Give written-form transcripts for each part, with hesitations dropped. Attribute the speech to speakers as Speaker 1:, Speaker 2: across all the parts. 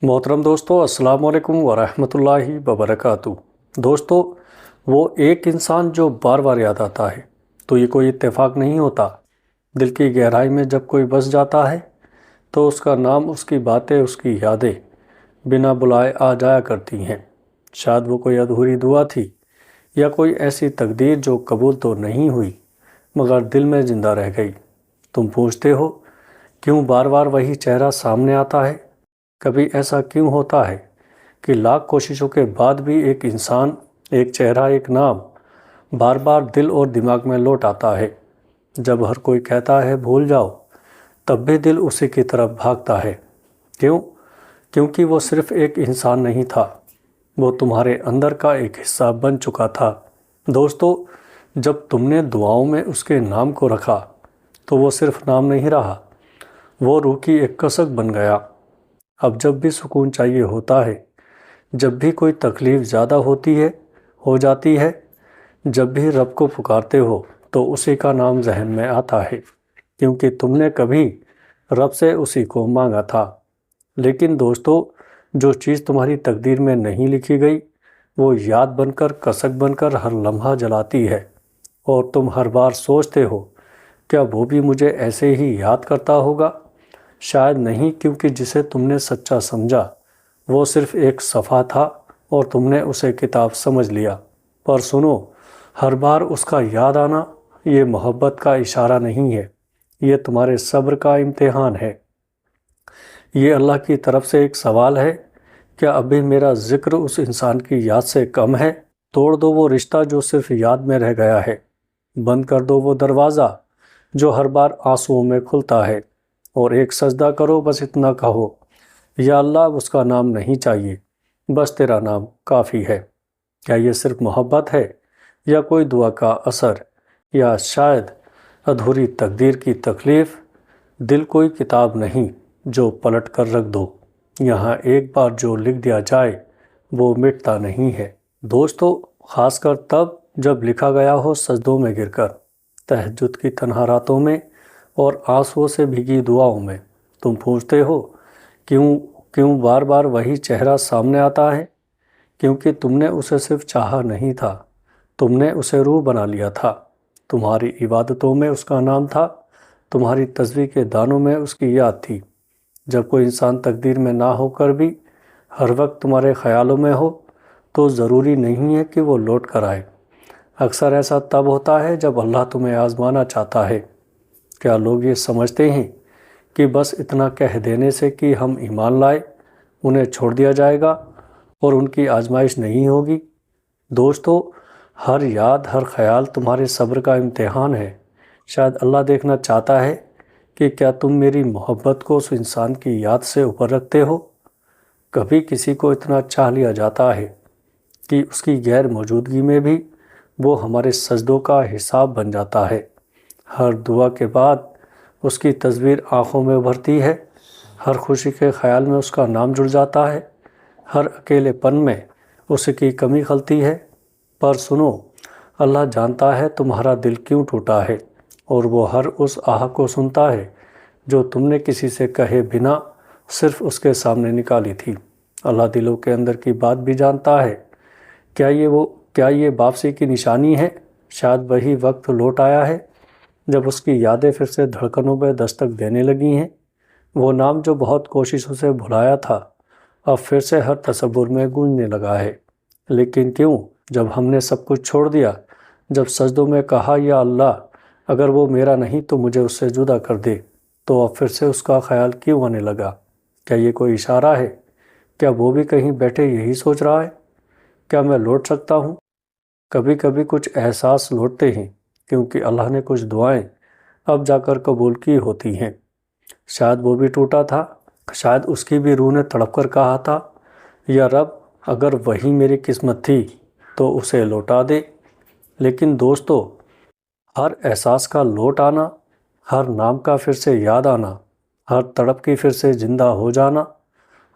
Speaker 1: محترم دوستو، السلام علیکم ورحمۃ اللہ وبرکاتہ۔ دوستو، وہ ایک انسان جو بار بار یاد آتا ہے تو یہ کوئی اتفاق نہیں ہوتا۔ دل کی گہرائی میں جب کوئی بس جاتا ہے تو اس کا نام، اس کی باتیں، اس کی یادیں بنا بلائے آ جایا کرتی ہیں۔ شاید وہ کوئی ادھوری دعا تھی یا کوئی ایسی تقدیر جو قبول تو نہیں ہوئی مگر دل میں زندہ رہ گئی۔ تم پوچھتے ہو کیوں بار بار وہی چہرہ سامنے آتا ہے؟ کبھی ایسا کیوں ہوتا ہے کہ لاکھ کوششوں کے بعد بھی ایک انسان، ایک چہرہ، ایک نام بار بار دل اور دماغ میں لوٹ آتا ہے؟ جب ہر کوئی کہتا ہے بھول جاؤ، تب بھی دل اسی کی طرف بھاگتا ہے۔ کیوں؟ کیونکہ وہ صرف ایک انسان نہیں تھا، وہ تمہارے اندر کا ایک حصہ بن چکا تھا۔ دوستو، جب تم نے دعاؤں میں اس کے نام کو رکھا تو وہ صرف نام نہیں رہا، وہ روح کی ایک کسک بن گیا۔ اب جب بھی سکون چاہیے ہوتا ہے، جب بھی کوئی تکلیف زیادہ ہو جاتی ہے، جب بھی رب کو پکارتے ہو تو اسی کا نام ذہن میں آتا ہے، کیونکہ تم نے کبھی رب سے اسی کو مانگا تھا۔ لیکن دوستو، جو چیز تمہاری تقدیر میں نہیں لکھی گئی وہ یاد بن کر، کسک بن کر ہر لمحہ جلاتی ہے، اور تم ہر بار سوچتے ہو کیا وہ بھی مجھے ایسے ہی یاد کرتا ہوگا؟ شاید نہیں، کیونکہ جسے تم نے سچا سمجھا وہ صرف ایک صفحہ تھا اور تم نے اسے کتاب سمجھ لیا۔ پر سنو، ہر بار اس کا یاد آنا یہ محبت کا اشارہ نہیں ہے، یہ تمہارے صبر کا امتحان ہے۔ یہ اللہ کی طرف سے ایک سوال ہے، کیا ابھی میرا ذکر اس انسان کی یاد سے کم ہے؟ توڑ دو وہ رشتہ جو صرف یاد میں رہ گیا ہے، بند کر دو وہ دروازہ جو ہر بار آنسوؤں میں کھلتا ہے، اور ایک سجدہ کرو، بس اتنا کہو، یا اللہ، اس کا نام نہیں چاہیے، بس تیرا نام کافی ہے۔ کیا یہ صرف محبت ہے یا کوئی دعا کا اثر، یا شاید ادھوری تقدیر کی تکلیف؟ دل کوئی کتاب نہیں جو پلٹ کر رکھ دو، یہاں ایک بار جو لکھ دیا جائے وہ مٹتا نہیں ہے۔ دوستو، خاص کر تب جب لکھا گیا ہو سجدوں میں گر کر، تہجد کی تنہا راتوں میں اور آنسوؤں سے بھیگی دعاؤں میں۔ تم پوچھتے ہو کیوں بار بار وہی چہرہ سامنے آتا ہے؟ کیونکہ تم نے اسے صرف چاہا نہیں تھا، تم نے اسے روح بنا لیا تھا۔ تمہاری عبادتوں میں اس کا نام تھا، تمہاری تسبیح کے دانوں میں اس کی یاد تھی۔ جب کوئی انسان تقدیر میں نہ ہو کر بھی ہر وقت تمہارے خیالوں میں ہو تو ضروری نہیں ہے کہ وہ لوٹ کر آئے۔ اکثر ایسا تب ہوتا ہے جب اللہ تمہیں آزمانا چاہتا ہے۔ کیا لوگ یہ سمجھتے ہیں کہ بس اتنا کہہ دینے سے کہ ہم ایمان لائے انہیں چھوڑ دیا جائے گا اور ان کی آزمائش نہیں ہوگی؟ دوستو، ہر یاد، ہر خیال تمہارے صبر کا امتحان ہے۔ شاید اللہ دیکھنا چاہتا ہے کہ کیا تم میری محبت کو اس انسان کی یاد سے اوپر رکھتے ہو۔ کبھی کسی کو اتنا چاہ لیا جاتا ہے کہ اس کی غیر موجودگی میں بھی وہ ہمارے سجدوں کا حساب بن جاتا ہے۔ ہر دعا کے بعد اس کی تصویر آنکھوں میں ابھرتی ہے، ہر خوشی کے خیال میں اس کا نام جڑ جاتا ہے، ہر اکیلے پن میں اس کی کمی خلتی ہے۔ پر سنو، اللہ جانتا ہے تمہارا دل کیوں ٹوٹا ہے، اور وہ ہر اس آہ کو سنتا ہے جو تم نے کسی سے کہے بنا صرف اس کے سامنے نکالی تھی۔ اللہ دلوں کے اندر کی بات بھی جانتا ہے۔ کیا یہ واپسی کی نشانی ہے؟ شاید وہی وقت لوٹ آیا ہے جب اس کی یادیں پھر سے دھڑکنوں میں دستک دینے لگی ہیں۔ وہ نام جو بہت کوششوں سے بھلایا تھا اب پھر سے ہر تصور میں گونجنے لگا ہے۔ لیکن کیوں؟ جب ہم نے سب کچھ چھوڑ دیا، جب سجدوں میں کہا یا اللہ، اگر وہ میرا نہیں تو مجھے اس سے جدا کر دے، تو اب پھر سے اس کا خیال کیوں آنے لگا؟ کیا یہ کوئی اشارہ ہے؟ کیا وہ بھی کہیں بیٹھے یہی سوچ رہا ہے، کیا میں لوٹ سکتا ہوں؟ کبھی کبھی کچھ احساس لوٹتے ہیں کیونکہ اللہ نے کچھ دعائیں اب جا کر قبول کی ہوتی ہیں۔ شاید وہ بھی ٹوٹا تھا، شاید اس کی بھی روح نے تڑپ کر کہا تھا، یا رب، اگر وہی میری قسمت تھی تو اسے لوٹا دے۔ لیکن دوستو، ہر احساس کا لوٹ آنا، ہر نام کا پھر سے یاد آنا، ہر تڑپ کی پھر سے زندہ ہو جانا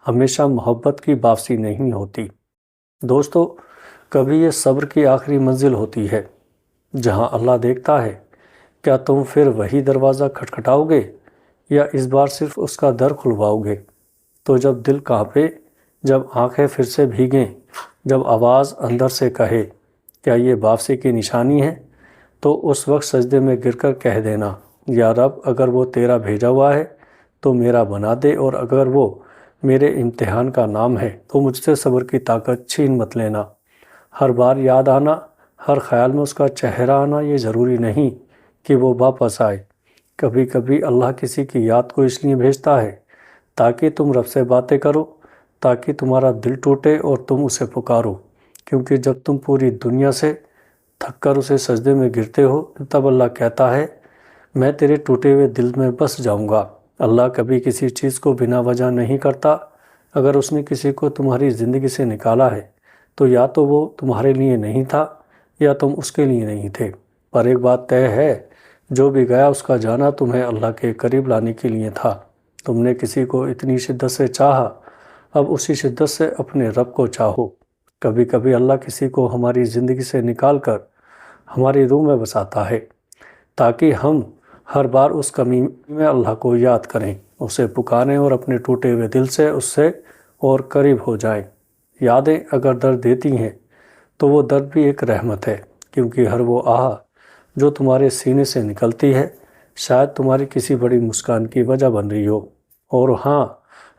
Speaker 1: ہمیشہ محبت کی واپسی نہیں ہوتی۔ دوستو، کبھی یہ صبر کی آخری منزل ہوتی ہے جہاں اللہ دیکھتا ہے کیا تم پھر وہی دروازہ کھٹکھٹاؤ گے یا اس بار صرف اس کا در کھلواؤ گے۔ تو جب دل کانپے، جب آنکھیں پھر سے بھیگیں، جب آواز اندر سے کہے کیا یہ واپسی کی نشانی ہے، تو اس وقت سجدے میں گر کر کہہ دینا یا رب اگر وہ تیرا بھیجا ہوا ہے تو میرا بنا دے، اور اگر وہ میرے امتحان کا نام ہے تو مجھ سے صبر کی طاقت چھین مت لینا۔ ہر بار یاد آنا، ہر خیال میں اس کا چہرہ آنا، یہ ضروری نہیں کہ وہ واپس آئے۔ کبھی کبھی اللہ کسی کی یاد کو اس لیے بھیجتا ہے تاکہ تم رب سے باتیں کرو، تاکہ تمہارا دل ٹوٹے اور تم اسے پکارو، کیونکہ جب تم پوری دنیا سے تھک کر اسے سجدے میں گرتے ہو تب اللہ کہتا ہے میں تیرے ٹوٹے ہوئے دل میں بس جاؤں گا۔ اللہ کبھی کسی چیز کو بنا وجہ نہیں کرتا۔ اگر اس نے کسی کو تمہاری زندگی سے نکالا ہے تو یا تو وہ تمہارے لیے نہیں تھا یا تم اس کے لیے نہیں تھے، پر ایک بات طے ہے، جو بھی گیا اس کا جانا تمہیں اللہ کے قریب لانے کے لیے تھا۔ تم نے کسی کو اتنی شدت سے چاہا، اب اسی شدت سے اپنے رب کو چاہو۔ کبھی کبھی اللہ کسی کو ہماری زندگی سے نکال کر ہماری روح میں بساتا ہے تاکہ ہم ہر بار اس کمی میں اللہ کو یاد کریں، اسے پکاریں اور اپنے ٹوٹے ہوئے دل سے اس سے اور قریب ہو جائیں۔ یادیں اگر درد دیتی ہیں تو وہ درد بھی ایک رحمت ہے، کیونکہ ہر وہ آہ جو تمہارے سینے سے نکلتی ہے شاید تمہاری کسی بڑی مسکان کی وجہ بن رہی ہو۔ اور ہاں،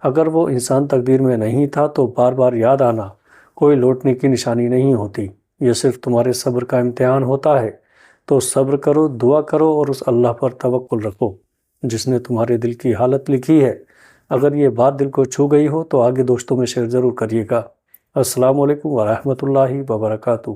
Speaker 1: اگر وہ انسان تقدیر میں نہیں تھا تو بار بار یاد آنا کوئی لوٹنے کی نشانی نہیں ہوتی، یہ صرف تمہارے صبر کا امتحان ہوتا ہے۔ تو صبر کرو، دعا کرو اور اس اللہ پر توکل رکھو جس نے تمہارے دل کی حالت لکھی ہے۔ اگر یہ بات دل کو چھو گئی ہو تو آگے دوستوں میں شیئر ضرور کریے گا۔ السلام علیکم ورحمۃ اللہ وبرکاتہ۔